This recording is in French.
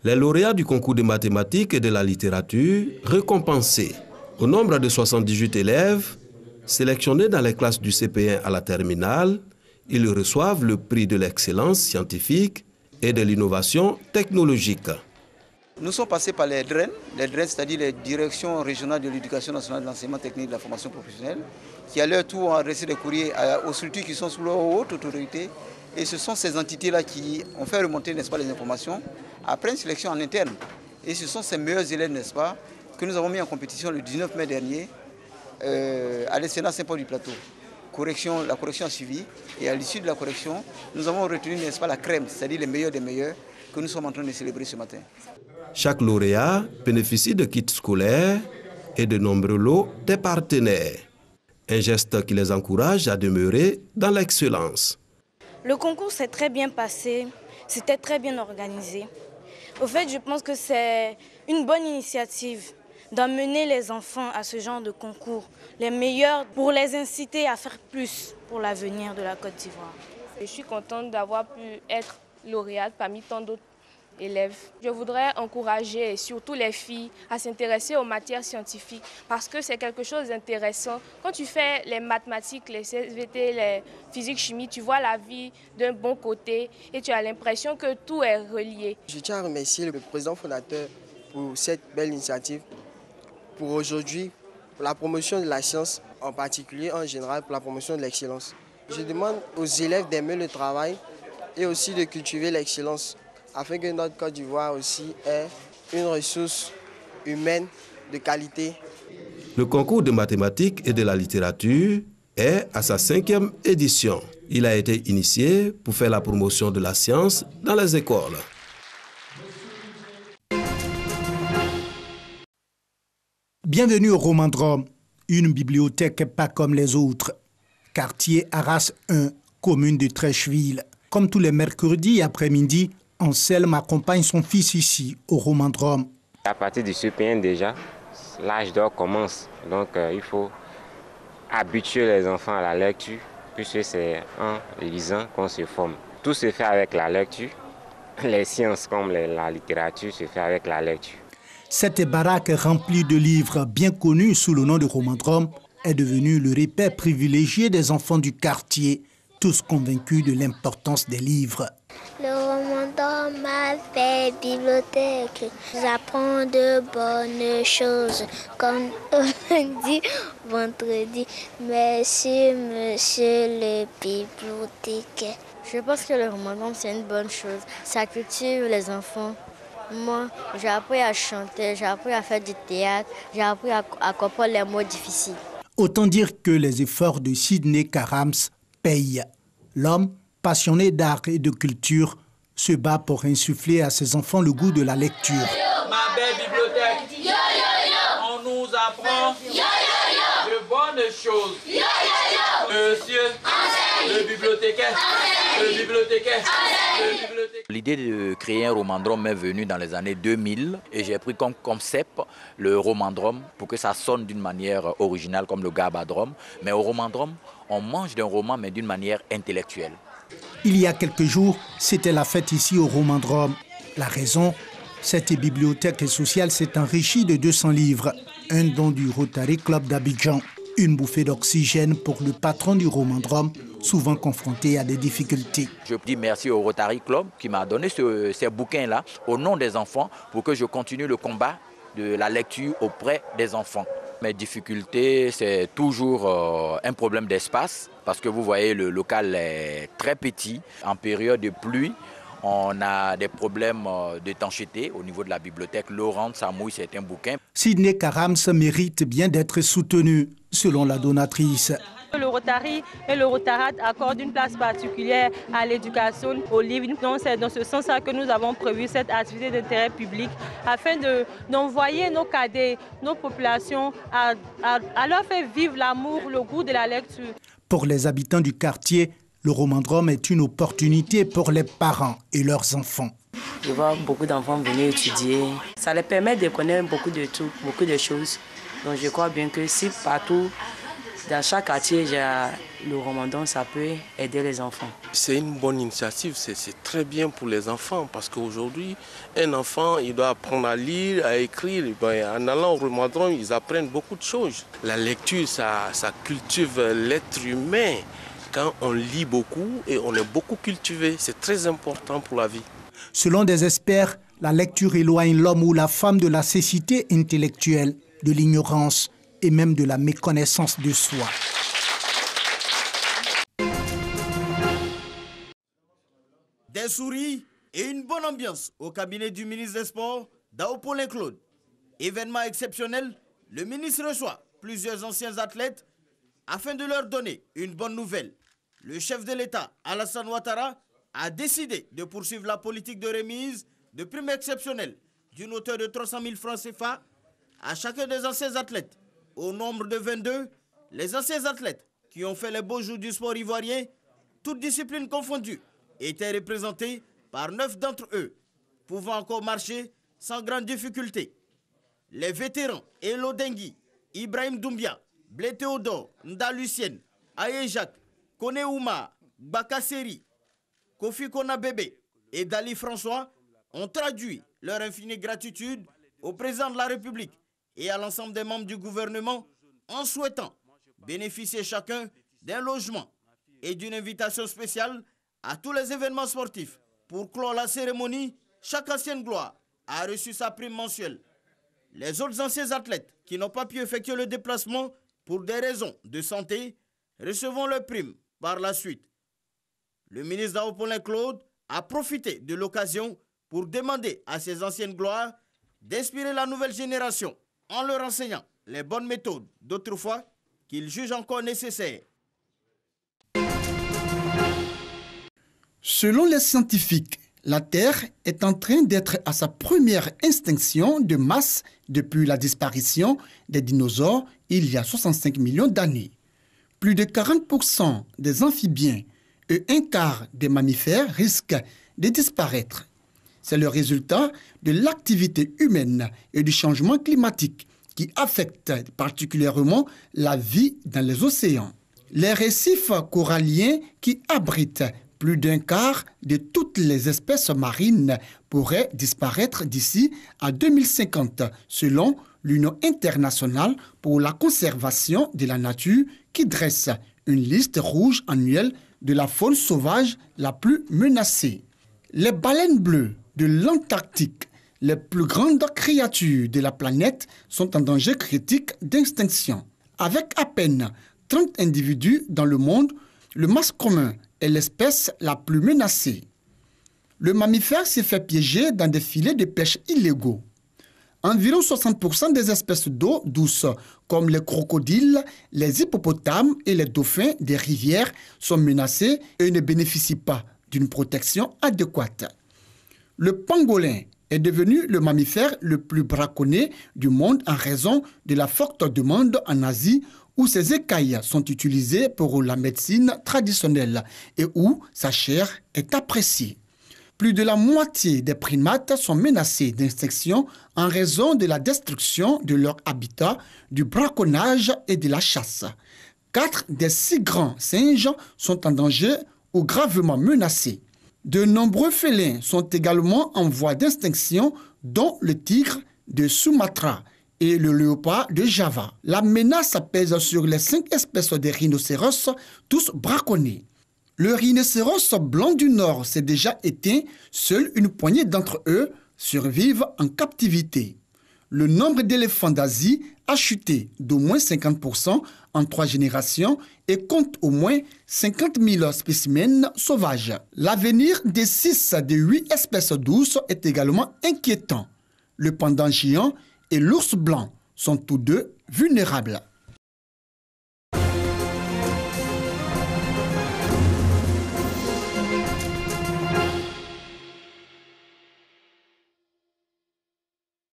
Les lauréats du concours de mathématiques et de la littérature récompensés. Au nombre de 78 élèves, sélectionnés dans les classes du CP1 à la terminale, ils reçoivent le prix de l'excellence scientifique et de l'innovation technologique. Nous sommes passés par les DREN, c'est-à-dire les directions régionales de l'éducation nationale, de l'enseignement technique et de la formation professionnelle, qui à leur tour ont adressé des courriers aux structures qui sont sous leur haute autorité. Et ce sont ces entités-là qui ont fait remonter, n'est-ce pas, les informations après une sélection en interne. Et ce sont ces meilleurs élèves, n'est-ce pas, que nous avons mis en compétition le 19 mai dernier à l'ESSENA Saint-Paul du Plateau. La correction a suivi et à l'issue de la correction, nous avons retenu, n'est-ce pas, la crème, c'est-à-dire les meilleurs des meilleurs que nous sommes en train de célébrer ce matin. Chaque lauréat bénéficie de kits scolaires et de nombreux lots des partenaires. Un geste qui les encourage à demeurer dans l'excellence. Le concours s'est très bien passé, c'était très bien organisé. Au fait, je pense que c'est une bonne initiative d'emmener les enfants à ce genre de concours, les meilleurs, pour les inciter à faire plus pour l'avenir de la Côte d'Ivoire. Je suis contente d'avoir pu être lauréate parmi tant d'autres élèves. Je voudrais encourager surtout les filles à s'intéresser aux matières scientifiques parce que c'est quelque chose d'intéressant. Quand tu fais les mathématiques, les SVT, les physique, chimie, tu vois la vie d'un bon côté et tu as l'impression que tout est relié. Je tiens à remercier le président fondateur pour cette belle initiative. Pour aujourd'hui, pour la promotion de la science, en particulier en général pour la promotion de l'excellence. Je demande aux élèves d'aimer le travail et aussi de cultiver l'excellence, afin que notre Côte d'Ivoire aussi ait une ressource humaine de qualité. Le concours de mathématiques et de la littérature est à sa 5e édition. Il a été initié pour faire la promotion de la science dans les écoles. Bienvenue au Romandrome, une bibliothèque pas comme les autres. Quartier Arras 1, commune de Trècheville. Comme tous les mercredis après-midi, Anselme accompagne son fils ici, au Romandrome. À partir du CP1 déjà, l'âge d'or commence. Donc il faut habituer les enfants à la lecture, puisque c'est en lisant qu'on se forme. Tout se fait avec la lecture. Les sciences comme la littérature se fait avec la lecture. Cette baraque remplie de livres bien connus sous le nom de Romandrome est devenue le repère privilégié des enfants du quartier, tous convaincus de l'importance des livres. Le Romandrome m'a fait bibliothèque. J'apprends de bonnes choses, comme on dit vendredi. Merci, monsieur le bibliothécaire. Je pense que le Romandrome, c'est une bonne chose. Ça cultive les enfants. Moi, j'ai appris à chanter, j'ai appris à faire du théâtre, j'ai appris à comprendre les mots difficiles. Autant dire que les efforts de Sidney Karams payent. L'homme, passionné d'art et de culture, se bat pour insuffler à ses enfants le goût de la lecture. Ma belle bibliothèque, on nous apprend de bonnes choses. Monsieur le bibliothécaire, L'idée de créer un romandrome m'est venue dans les années 2000 et j'ai pris comme concept le romandrome pour que ça sonne d'une manière originale comme le gabadrome. Mais au romandrome, on mange d'un roman mais d'une manière intellectuelle. Il y a quelques jours, c'était la fête ici au Romandrome. La raison, cette bibliothèque sociale s'est enrichie de 200 livres, un don du Rotary Club d'Abidjan. Une bouffée d'oxygène pour le patron du Romandrome, souvent confronté à des difficultés. Je dis merci au Rotary Club qui m'a donné ces bouquins-là au nom des enfants pour que je continue le combat de la lecture auprès des enfants. Mes difficultés, c'est toujours un problème d'espace parce que vous voyez, le local est très petit. En période de pluie, on a des problèmes d'étanchéité au niveau de la bibliothèque. L'eau rentre, ça mouille certains bouquins. Sidney Karams mérite bien d'être soutenu, selon la donatrice. Le Rotary et le Rotarat accordent une place particulière à l'éducation, aux livres. C'est dans ce sens-là que nous avons prévu cette activité d'intérêt public afin d'envoyer nos cadets, nos populations, à leur faire vivre l'amour, le goût de la lecture. Pour les habitants du quartier, le Romandrome est une opportunité pour les parents et leurs enfants. Je vois beaucoup d'enfants venir étudier. Ça les permet de connaître beaucoup de choses. Donc je crois bien que si partout Dans chaque quartier, le ramadan, ça peut aider les enfants. C'est une bonne initiative, c'est très bien pour les enfants parce qu'aujourd'hui, un enfant, il doit apprendre à lire, à écrire. En allant au ramadan, ils apprennent beaucoup de choses. La lecture, ça cultive l'être humain. Quand on lit beaucoup et on est beaucoup cultivé, c'est très important pour la vie. Selon des experts, la lecture éloigne l'homme ou la femme de la cécité intellectuelle, de l'ignorance et même de la méconnaissance de soi. Des souris et une bonne ambiance au cabinet du ministre des Sports, Daopolen Claude. Événement exceptionnel, le ministre reçoit plusieurs anciens athlètes afin de leur donner une bonne nouvelle. Le chef de l'État, Alassane Ouattara, a décidé de poursuivre la politique de remise de primes exceptionnelles d'une hauteur de 300 000 francs CFA à chacun des anciens athlètes. Au nombre de 22, les anciens athlètes qui ont fait les beaux jours du sport ivoirien, toutes disciplines confondues, étaient représentés par 9 d'entre eux, pouvant encore marcher sans grande difficulté. Les vétérans Elo Dengui, Ibrahim Doumbia, Blé Théodore, Nda Lucienne, Aye Jacques, Kone Ouma, Bakasseri, Kofi Konabebe et Dali François ont traduit leur infinie gratitude au président de la République et à l'ensemble des membres du gouvernement en souhaitant bénéficier chacun d'un logement et d'une invitation spéciale à tous les événements sportifs. Pour clore la cérémonie, chaque ancienne gloire a reçu sa prime mensuelle. Les autres anciens athlètes qui n'ont pas pu effectuer le déplacement pour des raisons de santé recevront leur prime par la suite. Le ministre Daopolen Claude a profité de l'occasion pour demander à ces anciennes gloires d'inspirer la nouvelle génération en leur enseignant les bonnes méthodes d'autrefois qu'ils jugent encore nécessaires. Selon les scientifiques, la Terre est en train d'être à sa première extinction de masse depuis la disparition des dinosaures il y a 65 millions d'années. Plus de 40% des amphibiens et un quart des mammifères risquent de disparaître. C'est le résultat de l'activité humaine et du changement climatique qui affectent particulièrement la vie dans les océans. Les récifs coralliens qui abritent plus d'un quart de toutes les espèces marines pourraient disparaître d'ici à 2050, selon l'Union internationale pour la conservation de la nature qui dresse une liste rouge annuelle de la faune sauvage la plus menacée. Les baleines bleues de l'Antarctique, les plus grandes créatures de la planète, sont en danger critique d'extinction. Avec à peine 30 individus dans le monde, le masse commun est l'espèce la plus menacée. Le mammifère s'est fait piéger dans des filets de pêche illégaux. Environ 60% des espèces d'eau douce, comme les crocodiles, les hippopotames et les dauphins des rivières, sont menacés et ne bénéficient pas d'une protection adéquate. Le pangolin est devenu le mammifère le plus braconné du monde en raison de la forte demande en Asie, où ses écailles sont utilisées pour la médecine traditionnelle et où sa chair est appréciée. Plus de la moitié des primates sont menacés d'extinction en raison de la destruction de leur habitat, du braconnage et de la chasse. 4 des 6 grands singes sont en danger ou gravement menacés. De nombreux félins sont également en voie d'extinction, dont le tigre de Sumatra et le léopard de Java. La menace pèse sur les 5 espèces de rhinocéros, tous braconnés. Le rhinocéros blanc du Nord s'est déjà éteint, seule une poignée d'entre eux survivent en captivité. Le nombre d'éléphants d'Asie a chuté d'au moins 50% en 3 générations et compte au moins 50 000 spécimens sauvages. L'avenir des 6 des 8 espèces douces est également inquiétant. Le panda géant et l'ours blanc sont tous deux vulnérables.